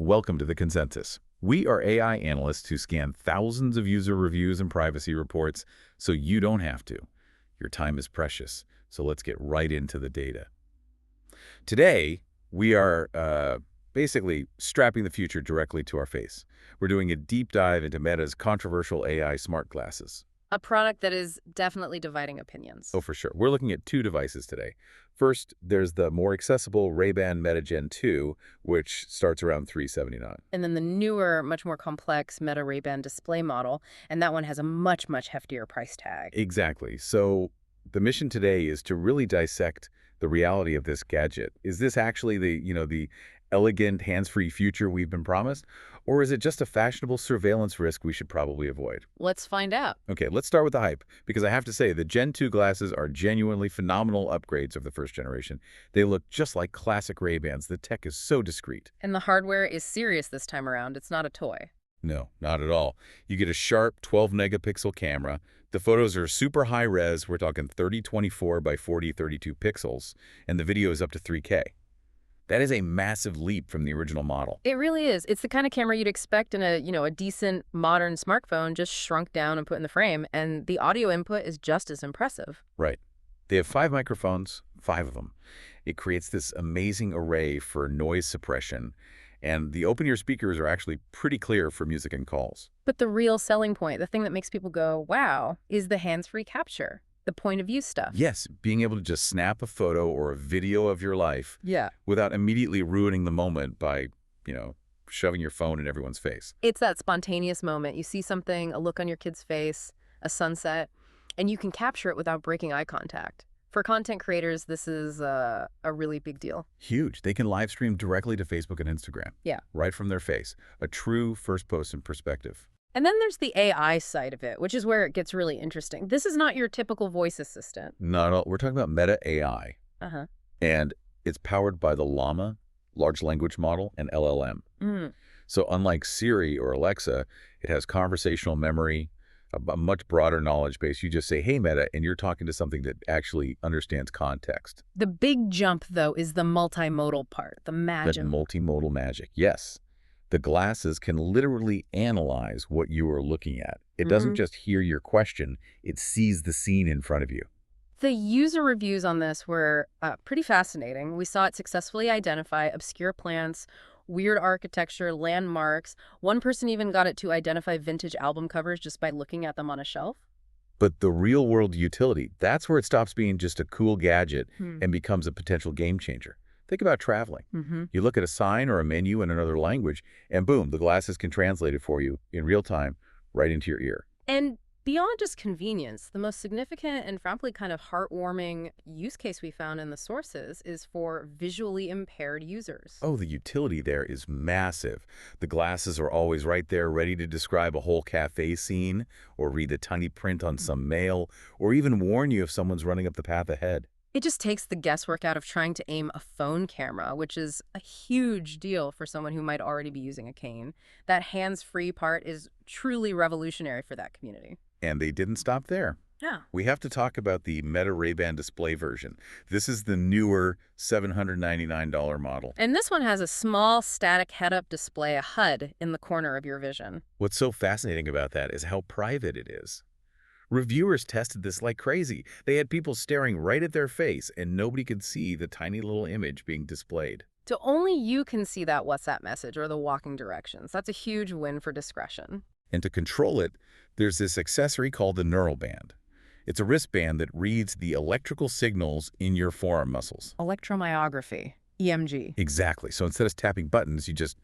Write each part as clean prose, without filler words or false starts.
Welcome to the Consensus. We are AI analysts who scan thousands of user reviews and privacy reports so you don't have to. Your time is precious, so let's get right into the data. Today, we are basically strapping the future directly to our face. We're doing a deep dive into Meta's controversial AI smart glasses. A product that is definitely dividing opinions. Oh, for sure. We're looking at two devices today. First, there's the more accessible Ray-Ban Meta Gen 2, which starts around $379. And then the newer, much more complex Meta Ray-Ban display model, and that one has a much, much heftier price tag. Exactly. So the mission today is to really dissect the reality of this gadget. Is this actually the elegant, hands-free future we've been promised? Or is it just a fashionable surveillance risk we should probably avoid? Let's find out. Okay, let's start with the hype, because I have to say the Gen 2 glasses are genuinely phenomenal upgrades of the first generation. They look just like classic Ray-Bans. The tech is so discreet. And the hardware is serious this time around. It's not a toy. No, not at all. You get a sharp 12-megapixel camera. The photos are super high res. We're talking 3024 by 4032 pixels, and the video is up to 3K. That is a massive leap from the original model. It really is. It's the kind of camera you'd expect in a decent modern smartphone, just shrunk down and put in the frame, and the audio input is just as impressive. Right. They have 5 microphones, 5 of them. It creates this amazing array for noise suppression, and the open-ear speakers are actually pretty clear for music and calls. But the real selling point, the thing that makes people go, wow, is the hands-free capture. The point of view stuff. Yes, being able to just snap a photo or a video of your life without immediately ruining the moment by, shoving your phone in everyone's face. It's that spontaneous moment. You see something, a look on your kid's face, a sunset, and you can capture it without breaking eye contact. For content creators, this is a really big deal. Huge. They can live stream directly to Facebook and Instagram. Yeah. Right from their face. A true first-person perspective. And then there's the AI side of it, which is where it gets really interesting. This is not your typical voice assistant. Not at all. We're talking about Meta AI. Uh-huh. And it's powered by the Llama, large language model, and LLM. So unlike Siri or Alexa, it has conversational memory, a much broader knowledge base. You just say, hey, Meta, and you're talking to something that actually understands context. The big jump, though, is the multimodal part, the magic. The multimodal magic, yes. The glasses can literally analyze what you are looking at. It doesn't just hear your question, it sees the scene in front of you. The user reviews on this were pretty fascinating. We saw it successfully identify obscure plants, weird architecture, landmarks. One person even got it to identify vintage album covers just by looking at them on a shelf. But the real-world utility, that's where it stops being just a cool gadget and becomes a potential game changer. Think about traveling. You look at a sign or a menu in another language, and boom, the glasses can translate it for you in real time, right into your ear. And beyond just convenience, the most significant and frankly kind of heartwarming use case we found in the sources is for visually impaired users. Oh, the utility there is massive. The glasses are always right there, ready to describe a whole cafe scene, or read the tiny print on some mail, or even warn you if someone's running up the path ahead. It just takes the guesswork out of trying to aim a phone camera, which is a huge deal for someone who might already be using a cane. That hands-free part is truly revolutionary for that community. And they didn't stop there. Yeah. We have to talk about the Meta Ray-Ban display version. This is the newer $799 model. And this one has a small static head-up display, a HUD, in the corner of your vision. What's so fascinating about that is how private it is. Reviewers tested this like crazy. They had people staring right at their face, and nobody could see the tiny little image being displayed. So only you can see that WhatsApp message or the walking directions. That's a huge win for discretion. And to control it, there's this accessory called the neural band. It's a wristband that reads the electrical signals in your forearm muscles. Electromyography, EMG. Exactly. So instead of tapping buttons, you just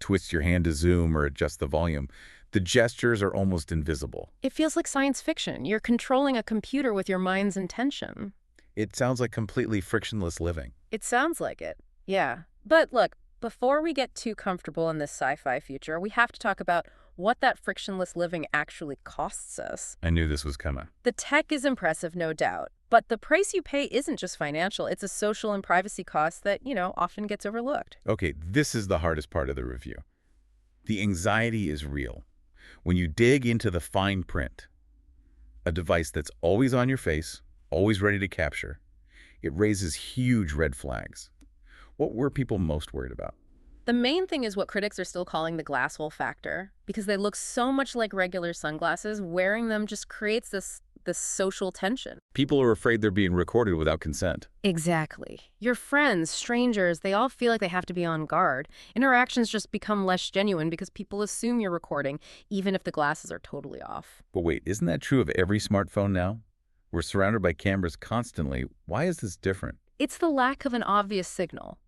twist your hand to zoom or adjust the volume. The gestures are almost invisible. It feels like science fiction. You're controlling a computer with your mind's intention. It sounds like completely frictionless living. It sounds like it, yeah. But look, before we get too comfortable in this sci-fi future, we have to talk about what that frictionless living actually costs us. I knew this was coming. The tech is impressive, no doubt. But the price you pay isn't just financial. It's a social and privacy cost that, often gets overlooked. Okay, this is the hardest part of the review. The anxiety is real. When you dig into the fine print, a device that's always on your face, always ready to capture, it raises huge red flags. What were people most worried about? The main thing is what critics are still calling the glass hole factor, because they look so much like regular sunglasses, wearing them just creates this social tension. People are afraid they're being recorded without consent. Exactly. Your friends, strangers, they all feel like they have to be on guard. Interactions just become less genuine because people assume you're recording, even if the glasses are totally off. But wait, isn't that true of every smartphone now? We're surrounded by cameras constantly. Why is this different? It's the lack of an obvious signal.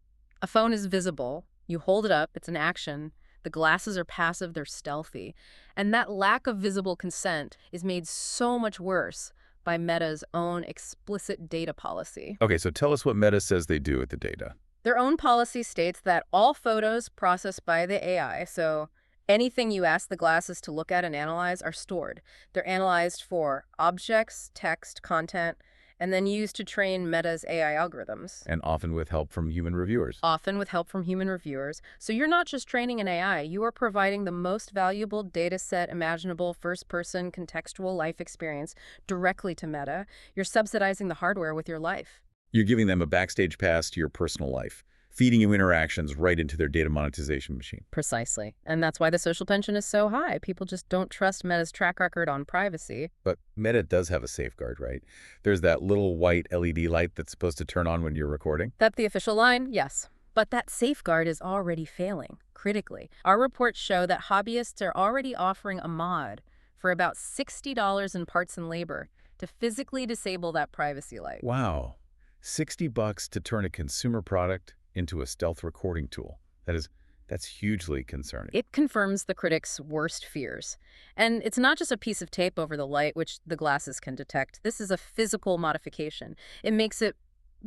A phone is visible. You hold it up, it's an action. The glasses are passive, they're stealthy. And that lack of visible consent is made so much worse by Meta's own explicit data policy. Okay, so tell us what Meta says they do with the data. Their own policy states that all photos processed by the AI, so anything you ask the glasses to look at and analyze, are stored. They're analyzed for objects, text, content, and then used to train Meta's AI algorithms. And often with help from human reviewers. Often with help from human reviewers. So you're not just training an AI, you are providing the most valuable data set imaginable, first-person contextual life experience directly to Meta. You're subsidizing the hardware with your life. You're giving them a backstage pass to your personal life, feeding you interactions right into their data monetization machine. Precisely. And that's why the social tension is so high. People just don't trust Meta's track record on privacy. But Meta does have a safeguard, right? There's that little white LED light that's supposed to turn on when you're recording. That's the official line? Yes. But that safeguard is already failing, critically. Our reports show that hobbyists are already offering a mod for about $60 in parts and labor to physically disable that privacy light. Wow. $60 to turn a consumer product into a stealth recording tool. That's hugely concerning. It confirms the critics' worst fears. And it's not just a piece of tape over the light, which the glasses can detect. This is a physical modification. It makes it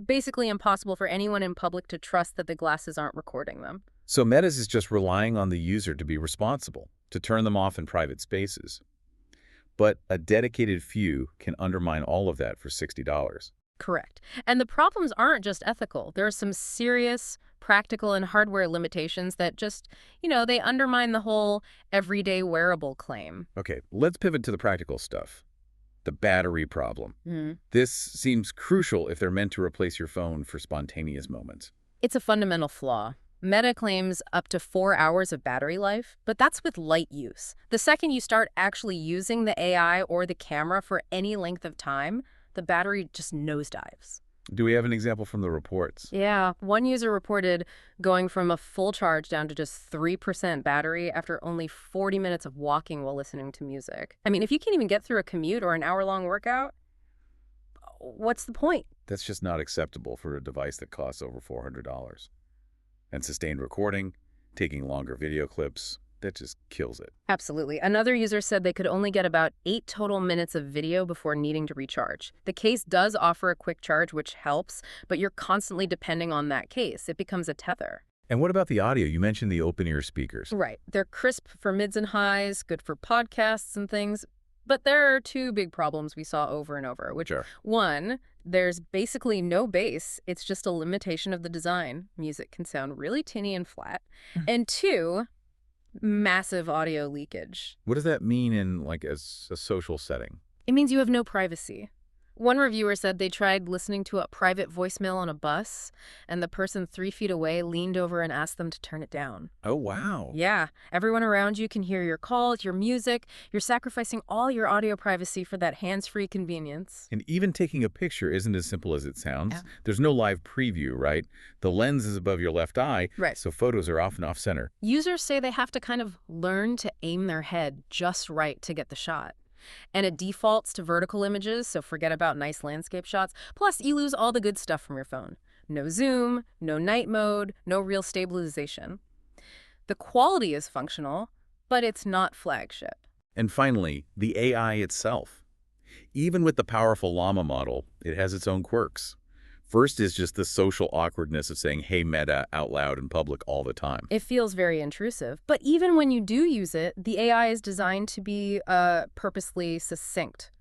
basically impossible for anyone in public to trust that the glasses aren't recording them. So Meta's is just relying on the user to be responsible, to turn them off in private spaces. But a dedicated few can undermine all of that for $60. Correct. And the problems aren't just ethical. There are some serious practical and hardware limitations that just, they undermine the whole everyday wearable claim. Okay, let's pivot to the practical stuff. The battery problem. Mm. This seems crucial if they're meant to replace your phone for spontaneous moments. It's a fundamental flaw. Meta claims up to 4 hours of battery life, but that's with light use. The second you start actually using the AI or the camera for any length of time, the battery just nosedives. Do we have an example from the reports? Yeah, one user reported going from a full charge down to just 3% battery after only 40 minutes of walking while listening to music. I mean, if you can't even get through a commute or an hour-long workout, what's the point? That's just not acceptable for a device that costs over $400. And sustained recording, taking longer video clips, that just kills it. Absolutely. Another user said they could only get about 8 total minutes of video before needing to recharge. The case does offer a quick charge, which helps, but you're constantly depending on that case. It becomes a tether. And what about the audio? You mentioned the open-ear speakers. Right. They're crisp for mids and highs, good for podcasts and things. But there are two big problems we saw over and over, which, Sure. One, there's basically no bass. It's just a limitation of the design. Music can sound really tinny and flat. And two, massive audio leakage. What does that mean in a social setting? It means you have no privacy. One reviewer said they tried listening to a private voicemail on a bus, and the person 3 feet away leaned over and asked them to turn it down. Oh, wow. Yeah, everyone around you can hear your calls, your music. You're sacrificing all your audio privacy for that hands-free convenience. And even taking a picture isn't as simple as it sounds. Yeah. There's no live preview, right? The lens is above your left eye, Right. so photos are often off-center. Users say they have to kind of learn to aim their head just right to get the shot. And it defaults to vertical images, so forget about nice landscape shots. Plus, you lose all the good stuff from your phone. No zoom, no night mode, no real stabilization. The quality is functional, but it's not flagship. And finally, the AI itself. Even with the powerful llama model, it has its own quirks. First is just the social awkwardness of saying, "Hey, Meta," out loud in public all the time. It feels very intrusive, but even when you do use it, the AI is designed to be purposely succinct,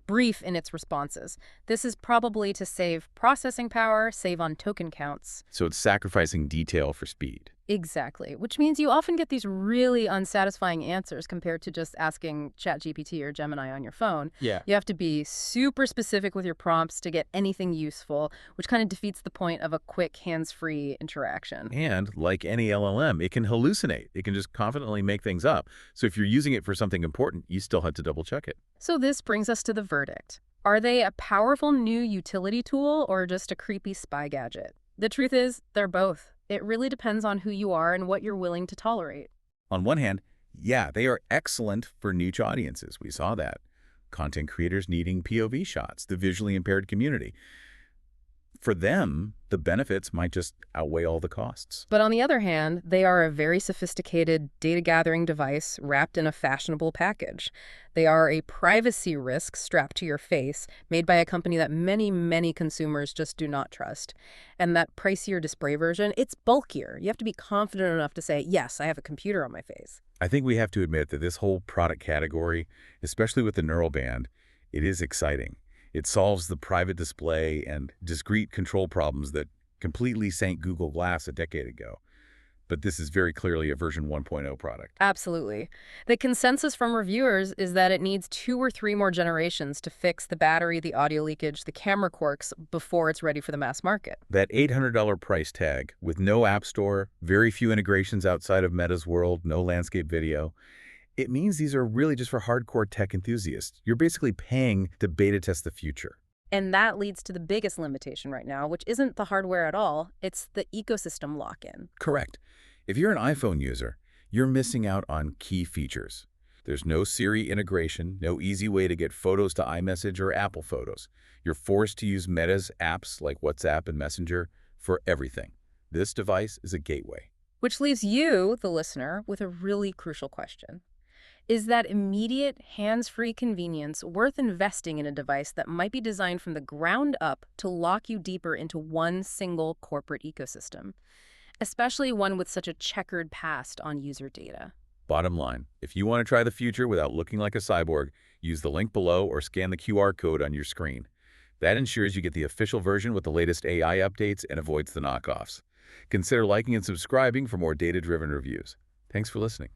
brief in its responses. This is probably to save processing power, save on token counts. So it's sacrificing detail for speed. Exactly, which means you often get these really unsatisfying answers compared to just asking ChatGPT or Gemini on your phone. Yeah. You have to be super specific with your prompts to get anything useful, which kind of defeats the point of a quick hands-free interaction. And like any LLM, it can hallucinate. It can just confidently make things up. So if you're using it for something important, you still have to double check it. So this brings us to the verdict. Are they a powerful new utility tool or just a creepy spy gadget? The truth is, they're both. It really depends on who you are and what you're willing to tolerate. On one hand, yeah, they are excellent for niche audiences. We saw that. Content creators needing POV shots, the visually impaired community. For them, the benefits might just outweigh all the costs. But on the other hand, they are a very sophisticated data gathering device wrapped in a fashionable package. They are a privacy risk strapped to your face, made by a company that many, many consumers just do not trust. And that pricier display version, it's bulkier. You have to be confident enough to say, yes, I have a computer on my face. I think we have to admit that this whole product category, especially with the neural band, it is exciting. It solves the private display and discrete control problems that completely sank Google Glass a decade ago. But this is very clearly a version 1.0 product. Absolutely. The consensus from reviewers is that it needs 2 or 3 more generations to fix the battery, the audio leakage, the camera quirks before it's ready for the mass market. That $800 price tag, with no app store, very few integrations outside of Meta's world, no landscape video, it means these are really just for hardcore tech enthusiasts. You're basically paying to beta test the future. And that leads to the biggest limitation right now, which isn't the hardware at all, it's the ecosystem lock-in. Correct. If you're an iPhone user, you're missing out on key features. There's no Siri integration, no easy way to get photos to iMessage or Apple Photos. You're forced to use Meta's apps like WhatsApp and Messenger for everything. This device is a gateway. Which leaves you, the listener, with a really crucial question. Is that immediate, hands-free convenience worth investing in a device that might be designed from the ground up to lock you deeper into one single corporate ecosystem, especially one with such a checkered past on user data? Bottom line, if you want to try the future without looking like a cyborg, use the link below or scan the QR code on your screen. That ensures you get the official version with the latest AI updates and avoids the knockoffs. Consider liking and subscribing for more data-driven reviews. Thanks for listening.